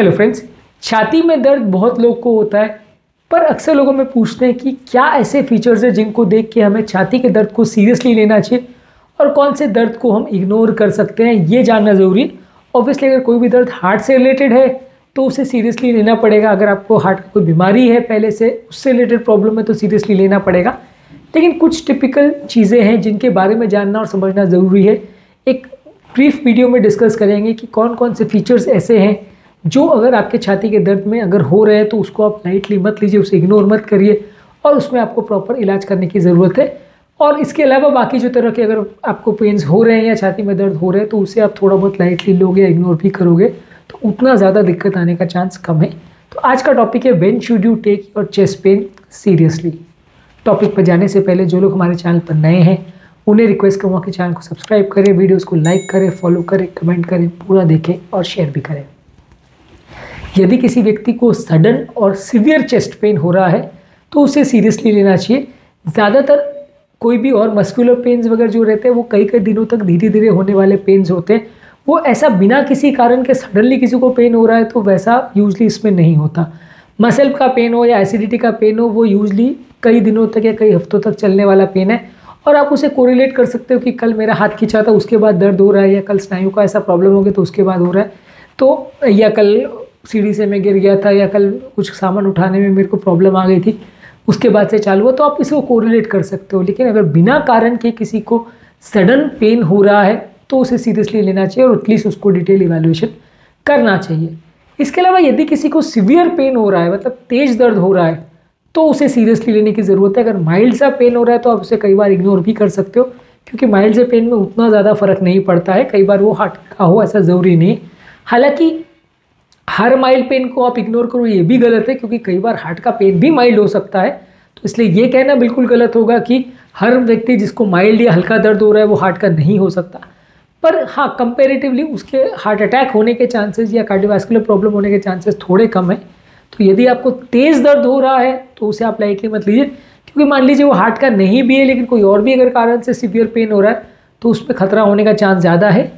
Hello friends, छाती में दर्द बहुत लोग को होता है, पर अक्सर लोगों में पूछते हैं कि क्या ऐसे फीचर्स हैं जिनको देख के हमें छाती के दर्द को सीरियसली लेना चाहिए और कौन से दर्द को हम इग्नोर कर सकते हैं, ये जानना ज़रूरी है। ऑब्वियसली अगर कोई भी दर्द हार्ट से रिलेटेड है तो उसे सीरियसली लेना पड़ेगा। अगर आपको हार्ट की कोई बीमारी है पहले से, उससे रिलेटेड प्रॉब्लम है तो सीरियसली लेना पड़ेगा। लेकिन कुछ टिपिकल चीज़ें हैं जिनके बारे में जानना और समझना ज़रूरी है। एक ब्रीफ वीडियो में डिस्कस करेंगे कि कौन कौन से फीचर्स ऐसे हैं जो अगर आपके छाती के दर्द में अगर हो रहे हैं तो उसको आप लाइटली मत लीजिए, उसे इग्नोर मत करिए और उसमें आपको प्रॉपर इलाज करने की ज़रूरत है। और इसके अलावा बाकी जो तरह के अगर आपको पेन्स हो रहे हैं या छाती में दर्द हो रहे हैं तो उसे आप थोड़ा बहुत लाइटली लोगे या इग्नोर भी करोगे तो उतना ज़्यादा दिक्कत आने का चांस कम है। तो आज का टॉपिक है when should you take your chest pain seriously. Topic पर जाने से पहले जो लोग हमारे चैनल पर नए हैं उन्हें रिक्वेस्ट करूँगा कि चैनल को सब्सक्राइब करें, वीडियोज़ को लाइक करें, फॉलो करें, कमेंट करें, पूरा देखें और शेयर भी करें। यदि किसी व्यक्ति को सडन और सीवियर चेस्ट पेन हो रहा है तो उसे सीरियसली लेना चाहिए। ज़्यादातर कोई भी और मस्कुलर पेन्स वगैरह जो रहते हैं वो कई कई दिनों तक धीरे धीरे होने वाले पेन्स होते हैं। वो ऐसा बिना किसी कारण के सडनली किसी को पेन हो रहा है तो वैसा यूजली इसमें नहीं होता। मसल का पेन हो या एसिडिटी का पेन हो वो यूजली कई दिनों तक या कई हफ्तों तक चलने वाला पेन है और आप उसे कोरिलेट कर सकते हो कि कल मेरा हाथ खींचा था उसके बाद दर्द हो रहा है, या कल स्नायु का ऐसा प्रॉब्लम हो गया तो उसके बाद हो रहा है, तो या कल सीढ़ी से मैं गिर गया था, या कल कुछ सामान उठाने में मेरे को प्रॉब्लम आ गई थी उसके बाद से चालू हुआ, तो आप इसको कोरिलेट कर सकते हो। लेकिन अगर बिना कारण के किसी को सडन पेन हो रहा है तो उसे सीरियसली लेना चाहिए और एटलीस्ट उसको डिटेल इवैल्यूएशन करना चाहिए। इसके अलावा यदि किसी को सीवियर पेन हो रहा है, मतलब तेज़ दर्द हो रहा है, तो उसे सीरियसली लेने की ज़रूरत है। अगर माइल्ड सा पेन हो रहा है तो आप उसे कई बार इग्नोर भी कर सकते हो, क्योंकि माइल्ड से पेन में उतना ज़्यादा फर्क नहीं पड़ता है। कई बार वो हार्ट का हो ऐसा ज़रूरी नहीं। हालांकि हर माइल्ड पेन को आप इग्नोर करो ये भी गलत है, क्योंकि कई बार हार्ट का पेन भी माइल्ड हो सकता है। तो इसलिए ये कहना बिल्कुल गलत होगा कि हर व्यक्ति जिसको माइल्ड या हल्का दर्द हो रहा है वो हार्ट का नहीं हो सकता। पर हाँ, कंपेरेटिवली उसके हार्ट अटैक होने के चांसेस या कार्डियोवैस्कुलर प्रॉब्लम होने के चांसेस थोड़े कम है। तो यदि आपको तेज़ दर्द हो रहा है तो उसे आप लाइटली मत लीजिए, क्योंकि मान लीजिए वो हार्ट का नहीं भी है लेकिन कोई और भी अगर कारण से सीवियर पेन हो रहा है तो उसमें खतरा होने का चांस ज़्यादा है।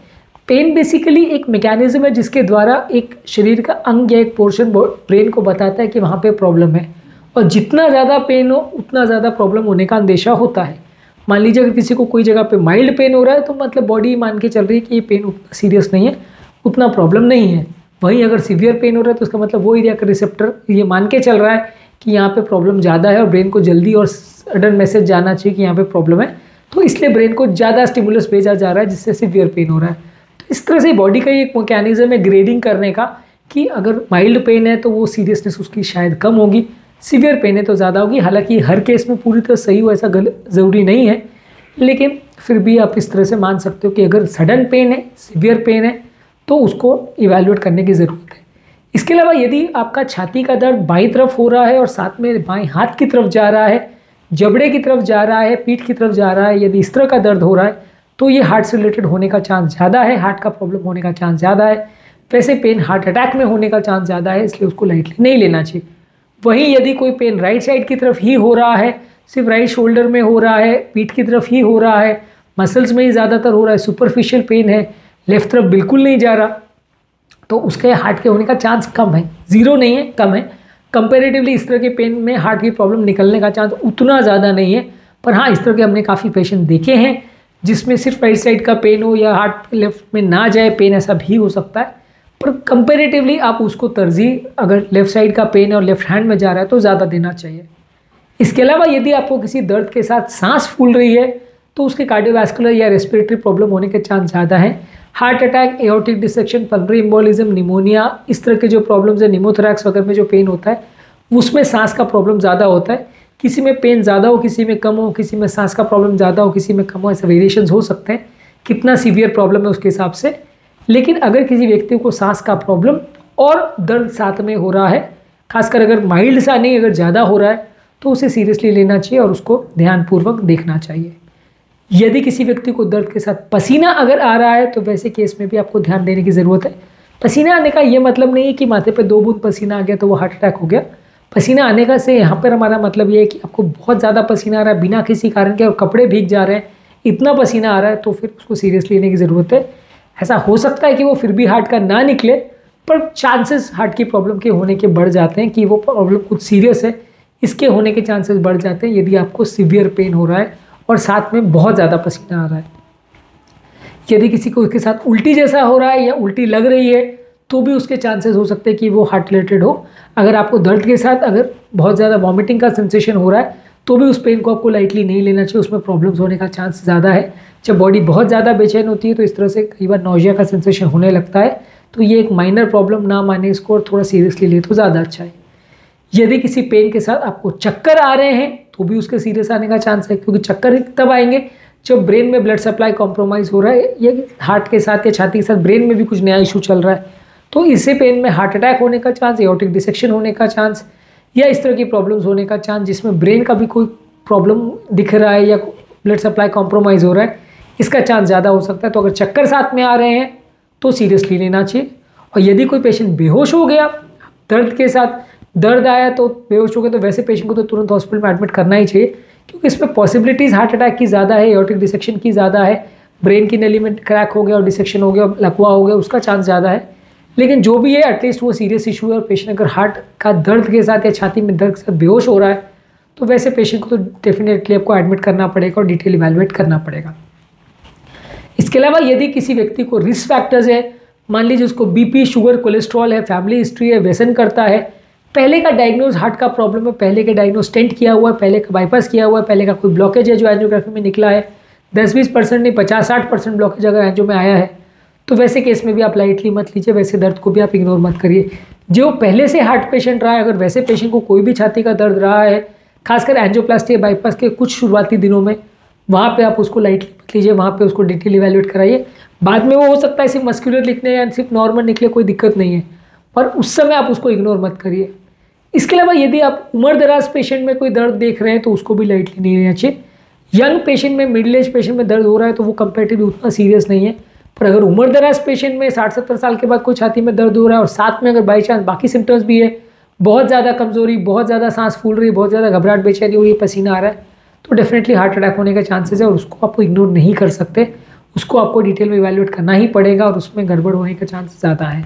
पेन बेसिकली एक मैकेनिज्म है जिसके द्वारा एक शरीर का अंग या एक पोर्शन ब्रेन को बताता है कि वहाँ पे प्रॉब्लम है, और जितना ज़्यादा पेन हो उतना ज़्यादा प्रॉब्लम होने का अंदेशा होता है। मान लीजिए अगर किसी को कोई जगह पे माइल्ड पेन हो रहा है तो मतलब बॉडी मान के चल रही है कि ये पेन उतना सीरियस नहीं है, उतना प्रॉब्लम नहीं है। वहीं अगर सीवियर पेन हो रहा है तो उसका मतलब वो एरिया का रिसेप्टर ये मान के चल रहा है कि यहाँ पे प्रॉब्लम ज़्यादा है और ब्रेन को जल्दी और सडन मैसेज जाना चाहिए कि यहाँ पे प्रॉब्लम है, तो इसलिए ब्रेन को ज़्यादा स्टिमुलस भेजा जा रहा है जिससे सीवियर पेन हो रहा है। तो इस तरह से बॉडी का एक मैकेनिज्म है ग्रेडिंग करने का कि अगर माइल्ड पेन है तो वो सीरियसनेस उसकी शायद कम होगी, सीवियर पेन है तो ज़्यादा होगी। हालांकि हर केस में पूरी तरह सही हो ऐसा ज़रूरी नहीं है, लेकिन फिर भी आप इस तरह से मान सकते हो कि अगर सडन पेन है, सीवियर पेन है तो उसको इवैल्यूएट करने की ज़रूरत है। इसके अलावा यदि आपका छाती का दर्द बाईं तरफ हो रहा है और साथ में बाएं हाथ की तरफ जा रहा है, जबड़े की तरफ जा रहा है, पीठ की तरफ जा रहा है, यदि इस तरह का दर्द हो रहा है तो ये हार्ट से रिलेटेड होने का चांस ज़्यादा है, हार्ट का प्रॉब्लम होने का चांस ज़्यादा है। वैसे पेन हार्ट अटैक में होने का चांस ज़्यादा है, इसलिए उसको लाइटली नहीं लेना चाहिए। वहीं यदि कोई पेन राइट साइड की तरफ ही हो रहा है, सिर्फ राइट शोल्डर में हो रहा है, पीठ की तरफ ही हो रहा है, मसल्स में ही ज़्यादातर हो रहा है, सुपरफिशियल पेन है, लेफ्ट तरफ बिल्कुल नहीं जा रहा, तो उसके हार्ट के होने का चांस कम है, ज़ीरो नहीं है, कम है। कंपेरेटिवली इस तरह के पेन में हार्ट की प्रॉब्लम निकलने का चांस उतना ज़्यादा नहीं है। पर हाँ, इस तरह के हमने काफ़ी पेशेंट देखे हैं जिसमें सिर्फ राइट साइड का पेन हो या हार्ट लेफ्ट में ना जाए पेन, ऐसा भी हो सकता है। पर कंपेरेटिवली आप उसको तरजीह अगर लेफ़्ट साइड का पेन है और लेफ्ट हैंड में जा रहा है तो ज़्यादा देना चाहिए। इसके अलावा यदि आपको किसी दर्द के साथ सांस फूल रही है तो उसके कार्डियोवैस्कुलर या रेस्पिरेटरी प्रॉब्लम होने के चांस ज़्यादा है। Heart attack, aortic dissection, pulmonary embolism, pneumonia, इस तरह के जो प्रॉब्लम्स है, निमोथोरैक्स वगैरह में जो पेन होता है उसमें सांस का प्रॉब्लम ज़्यादा होता है। किसी में पेन ज़्यादा हो, किसी में कम हो, किसी में सांस का प्रॉब्लम ज़्यादा हो, किसी में कम हो, ऐसे वेरिएशंस हो सकते हैं। कितना सीवियर प्रॉब्लम है उसके हिसाब से। लेकिन अगर किसी व्यक्ति को सांस का प्रॉब्लम और दर्द साथ में हो रहा है, खासकर अगर माइल्ड सा नहीं अगर ज़्यादा हो रहा है, तो उसे सीरियसली लेना चाहिए और उसको ध्यानपूर्वक देखना चाहिए। यदि किसी व्यक्ति को दर्द के साथ पसीना अगर आ रहा है तो वैसे केस में भी आपको ध्यान देने की ज़रूरत है। पसीना आने का ये मतलब नहीं है कि माथे पे 2 बूंद पसीना आ गया तो वो हार्ट अटैक हो गया। पसीना आने का से यहाँ पर हमारा मतलब ये है कि आपको बहुत ज़्यादा पसीना आ रहा है बिना किसी कारण के और कपड़े भीग जा रहे हैं, इतना पसीना आ रहा है, तो फिर उसको सीरियसली लेने की ज़रूरत है। ऐसा हो सकता है कि वो फिर भी हार्ट का ना निकले, पर चांसेस हार्ट की प्रॉब्लम के होने के बढ़ जाते हैं कि वो प्रॉब्लम कुछ सीरियस है, इसके होने के चांसेस बढ़ जाते हैं यदि आपको सीवियर पेन हो रहा है और साथ में बहुत ज़्यादा पसीना आ रहा है। यदि किसी को उसके साथ उल्टी जैसा हो रहा है या उल्टी लग रही है तो भी उसके चांसेस हो सकते हैं कि वो हार्ट रिलेटेड हो। अगर आपको दर्द के साथ अगर बहुत ज़्यादा वॉमिटिंग का सेंसेशन हो रहा है तो भी उस पेन को आपको लाइटली नहीं लेना चाहिए, उसमें प्रॉब्लम्स होने का चांस ज़्यादा है। जब बॉडी बहुत ज़्यादा बेचैन होती है तो इस तरह से कई बार नौजिया का सेंसेशन होने लगता है, तो ये एक माइनर प्रॉब्लम ना माने इसको और थोड़ा सीरियसली ले तो ज़्यादा अच्छा है। यदि किसी पेन के साथ आपको चक्कर आ रहे हैं तो भी उसके सीरियस आने का चांस है, क्योंकि चक्कर तब आएंगे जब ब्रेन में ब्लड सप्लाई कॉम्प्रोमाइज़ हो रहा है या हार्ट के साथ या छाती के साथ ब्रेन में भी कुछ नया इशू चल रहा है, तो इससे पेन में हार्ट अटैक होने का चांस, एओर्टिक डिसेक्शन होने का चांस या इस तरह की प्रॉब्लम्स होने का चांस जिसमें ब्रेन का भी कोई प्रॉब्लम दिख रहा है या ब्लड सप्लाई कॉम्प्रोमाइज़ हो रहा है, इसका चांस ज़्यादा हो सकता है। तो अगर चक्कर साथ में आ रहे हैं तो सीरियसली लेना चाहिए। और यदि कोई पेशेंट बेहोश हो गया, दर्द के साथ दर्द आया तो बेहोश हो गया, तो वैसे पेशेंट को तो तुरंत हॉस्पिटल में एडमिट करना ही चाहिए, क्योंकि इसमें पॉसिबिलिटीज़ हार्ट अटैक की ज़्यादा है, एओर्टिक डिसेक्शन की ज़्यादा है, ब्रेन की नली में क्रैक हो गया और डिसेक्शन हो गया और लकवा हो गया, उसका चांस ज़्यादा है। लेकिन जो भी है एटलीस्ट वो सीरियस इशू है और पेशेंट अगर हार्ट का दर्द के साथ या छाती में दर्द के साथ बेहोश हो रहा है तो वैसे पेशेंट को तो डेफिनेटली आपको एडमिट करना पड़ेगा और डिटेल इवैल्यूएट करना पड़ेगा। इसके अलावा यदि किसी व्यक्ति को रिस्क फैक्टर्स है, मान लीजिए उसको बीपी, शुगर, कोलेस्ट्रॉल है, फैमिली हिस्ट्री है, व्यसन करता है, पहले का डायग्नोज हार्ट का प्रॉब्लम है, पहले के डायग्नोज स्टेंट किया हुआ है, पहले का बाईपास किया हुआ है, पहले का कोई ब्लॉकेज है जो एंजियोग्राफी में निकला है, 10-20% नहीं 50-60% ब्लॉकेज अगर एंजियो में आया है तो वैसे केस में भी आप लाइटली मत लीजिए, वैसे दर्द को भी आप इग्नोर मत करिए। जो पहले से हार्ट पेशेंट रहा है, अगर वैसे पेशेंट को कोई भी छाती का दर्द रहा है, खासकर एंजियोप्लास्टी या बाईपास के कुछ शुरुआती दिनों में, वहाँ पे आप उसको लाइटली मत लीजिए, वहाँ पे उसको डिटेल इवैल्यूएट कराइए। बाद में वो हो सकता है सिर्फ मस्कुलर निकले या सिर्फ नॉर्मल निकले, कोई दिक्कत नहीं है, पर उस समय आप उसको इग्नोर मत करिए। इसके अलावा यदि आप उम्र दराज पेशेंट में कोई दर्द देख रहे हैं तो उसको भी लाइटली नहीं लेना चाहिए। यंग पेशेंट में, मिडिल एज पेशेंट में दर्द हो रहा है तो वो कंपेरेटिवली उतना सीरियस नहीं है, पर अगर उम्र दराज पेशेंट में 60-70 साल के बाद कोई छाती में दर्द हो रहा है और साथ में अगर बाई चांस बाकी सिम्टम्स भी है, बहुत ज़्यादा कमजोरी, बहुत ज़्यादा सांस फूल रही है, बहुत ज़्यादा घबराहट, बेचैनी हो रही है, पसीना आ रहा है, तो डेफिनेटली हार्ट अटैक होने का चांसेस है और उसको आपको इग्नोर नहीं कर सकते, उसको आपको डिटेल में इवैल्यूएट करना ही पड़ेगा और उसमें गड़बड़ होने का चांस ज़्यादा है।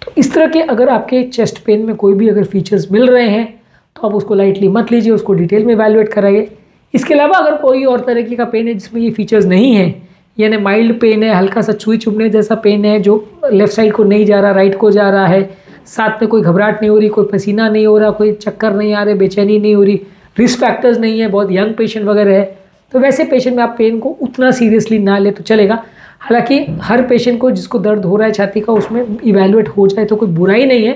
तो इस तरह के अगर आपके चेस्ट पेन में कोई भी अगर फीचर्स मिल रहे हैं तो आप उसको लाइटली मत लीजिए, उसको डिटेल में इवैल्यूएट कराइए। इसके अलावा अगर कोई और तरीके का पेन है जिसमें ये फीचर्स नहीं है, यानी माइल्ड पेन है, हल्का सा चुई चुभने जैसा पेन है जो लेफ्ट साइड को नहीं जा रहा, राइट को जा रहा है, साथ में कोई घबराहट नहीं हो रही, कोई पसीना नहीं हो रहा, कोई चक्कर नहीं आ रहे, बेचैनी नहीं हो रही, रिस्क फैक्टर्स नहीं है, बहुत यंग पेशेंट वगैरह है, तो वैसे पेशेंट में आप पेन को उतना सीरियसली ना ले तो चलेगा। हालांकि हर पेशेंट को जिसको दर्द हो रहा है छाती का उसमें इवैल्यूएट हो जाए तो कोई बुराई नहीं है,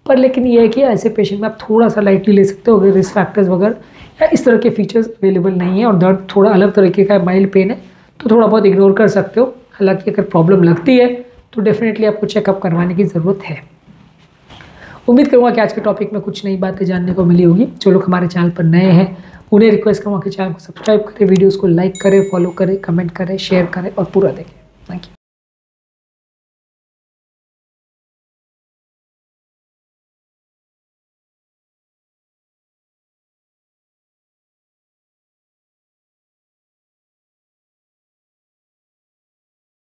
पर लेकिन ये है कि ऐसे पेशेंट में आप थोड़ा सा लाइटली ले सकते हो अगर रिस्क फैक्टर्स वगैरह या इस तरह के फीचर्स अवेलेबल नहीं है और दर्द थोड़ा अलग तरीके का माइल्ड पेन है तो थोड़ा बहुत इग्नोर कर सकते हो। हालांकि अगर प्रॉब्लम लगती है तो डेफिनेटली आपको चेकअप करवाने की ज़रूरत है। उम्मीद करूँगा कि आज के टॉपिक में कुछ नई बातें जानने को मिली होगी। जो लोग हमारे चैनल पर नए हैं उन्हें रिक्वेस्ट करूँगा कि चैनल को सब्सक्राइब करें, वीडियोज़ को लाइक करें, फॉलो करें, कमेंट करें, शेयर करें और पूरा देखें। Thank you.